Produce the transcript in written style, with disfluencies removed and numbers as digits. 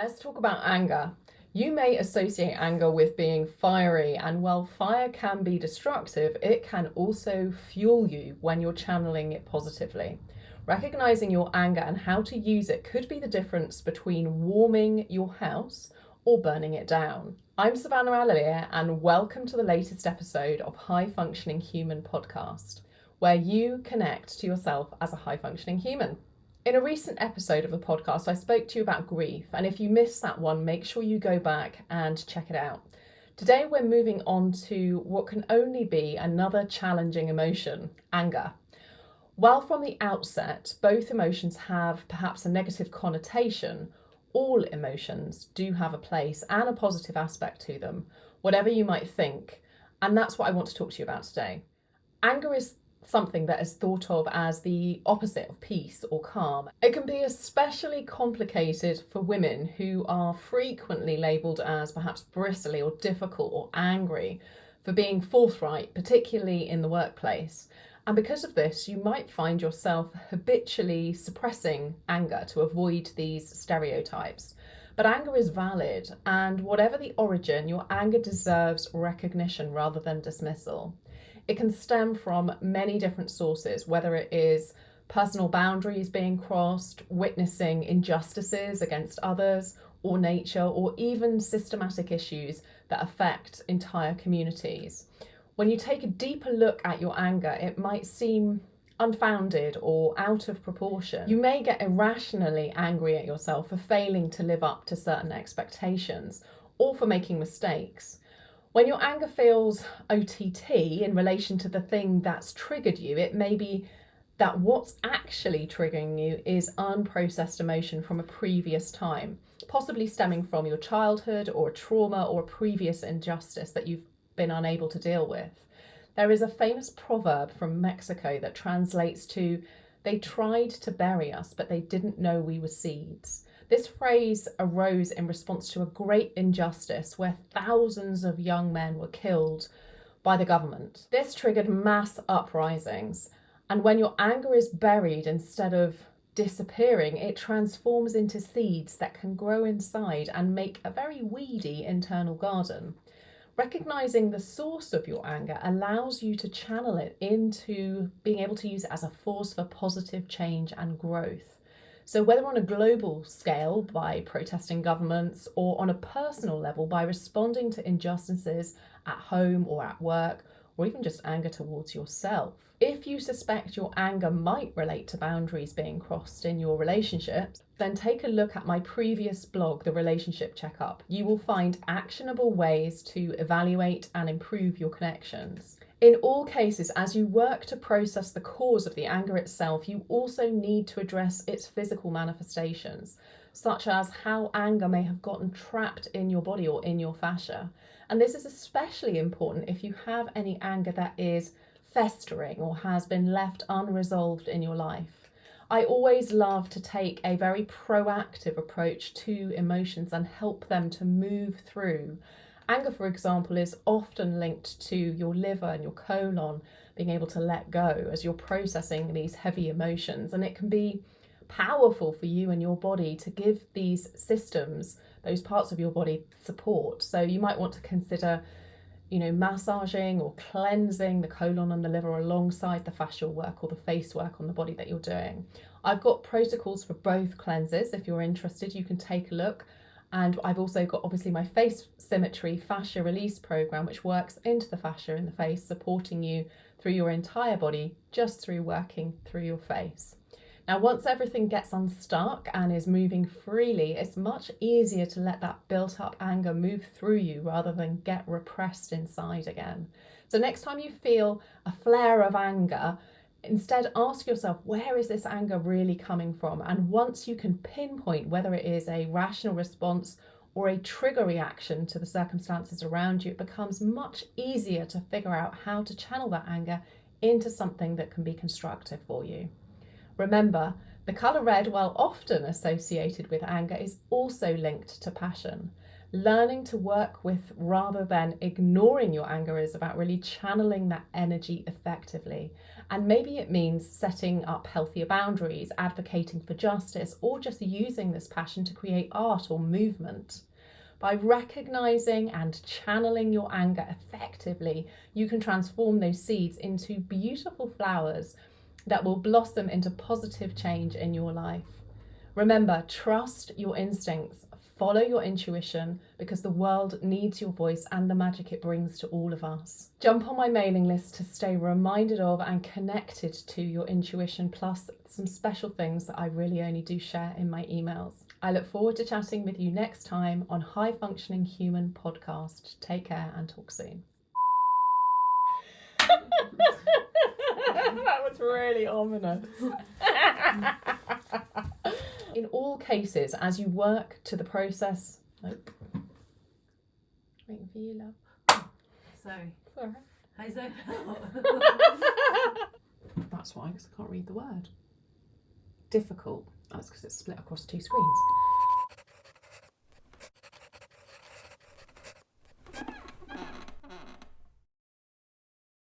Let's talk about anger. You may associate anger with being fiery, and while fire can be destructive, it can also fuel you when you're channeling it positively. Recognizing your anger and how to use it could be the difference between warming your house or burning it down. I'm Savannah Alalier, and welcome to the latest episode of High Functioning Human podcast, where you connect to yourself as a high functioning human. In a recent episode of the podcast, I spoke to you about grief, and if you missed that one, make sure you go back and check it out. Today, we're moving on to what can only be another challenging emotion, anger. While from the outset, both emotions have perhaps a negative connotation, all emotions do have a place and a positive aspect to them, whatever you might think, and that's what I want to talk to you about today. Anger is something that is thought of as the opposite of peace or calm. It can be especially complicated for women who are frequently labelled as perhaps bristly or difficult or angry for being forthright, particularly in the workplace. And because of this, you might find yourself habitually suppressing anger to avoid these stereotypes. But anger is valid, and whatever the origin, your anger deserves recognition rather than dismissal. It can stem from many different sources, whether it is personal boundaries being crossed, witnessing injustices against others or nature, or even systematic issues that affect entire communities. When you take a deeper look at your anger, it might seem unfounded or out of proportion. You may get irrationally angry at yourself for failing to live up to certain expectations or for making mistakes. When your anger feels OTT in relation to the thing that's triggered you, it may be that what's actually triggering you is unprocessed emotion from a previous time, possibly stemming from your childhood or trauma or a previous injustice that you've been unable to deal with. There is a famous proverb from Mexico that translates to, "They tried to bury us, but they didn't know we were seeds." This phrase arose in response to a great injustice where thousands of young men were killed by the government. This triggered mass uprisings, and when your anger is buried instead of disappearing, it transforms into seeds that can grow inside and make a very weedy internal garden. Recognizing the source of your anger allows you to channel it into being able to use it as a force for positive change and growth. So whether on a global scale by protesting governments or on a personal level by responding to injustices at home or at work, or even just anger towards yourself. If you suspect your anger might relate to boundaries being crossed in your relationships, then take a look at my previous blog, The Relationship Checkup. You will find actionable ways to evaluate and improve your connections. In all cases, as you work to process the cause of the anger itself, you also need to address its physical manifestations, such as how anger may have gotten trapped in your body or in your fascia. And this is especially important if you have any anger that is festering or has been left unresolved in your life. I always love to take a very proactive approach to emotions and help them to move through. Anger, for example, is often linked to your liver and your colon being able to let go as you're processing these heavy emotions. And it can be powerful for you and your body to give these systems, those parts of your body, support. So you might want to consider, massaging or cleansing the colon and the liver alongside the fascial work or the face work on the body that you're doing. I've got protocols for both cleanses. If you're interested, you can take a look. And I've also got obviously my face symmetry fascia release program, which works into the fascia in the face, supporting you through your entire body, just through working through your face. Now, once everything gets unstuck and is moving freely, it's much easier to let that built up anger move through you rather than get repressed inside again. So next time you feel a flare of anger, instead ask yourself, where is this anger really coming from? And once you can pinpoint whether it is a rational response or a trigger reaction to the circumstances around you, it becomes much easier to figure out how to channel that anger into something that can be constructive for you. Remember, the colour red, while often associated with anger, is also linked to passion. Learning to work with rather than ignoring your anger is about really channeling that energy effectively. And maybe it means setting up healthier boundaries, advocating for justice, or just using this passion to create art or movement. By recognizing and channeling your anger effectively, you can transform those seeds into beautiful flowers that will blossom into positive change in your life. Remember, trust your instincts, follow your intuition, because the world needs your voice and the magic it brings to all of us. Jump on my mailing list to stay reminded of and connected to your intuition, plus some special things that I really only do share in my emails. I look forward to chatting with you next time on High Functioning Human Podcast. Take care and talk soon. That was really ominous. In all cases, as you work to the process... Nope. Waiting for you, love. Sorry. Sorry. I zoned out. That's why, because I can't read the word. Difficult. That's because it's split across 2 screens.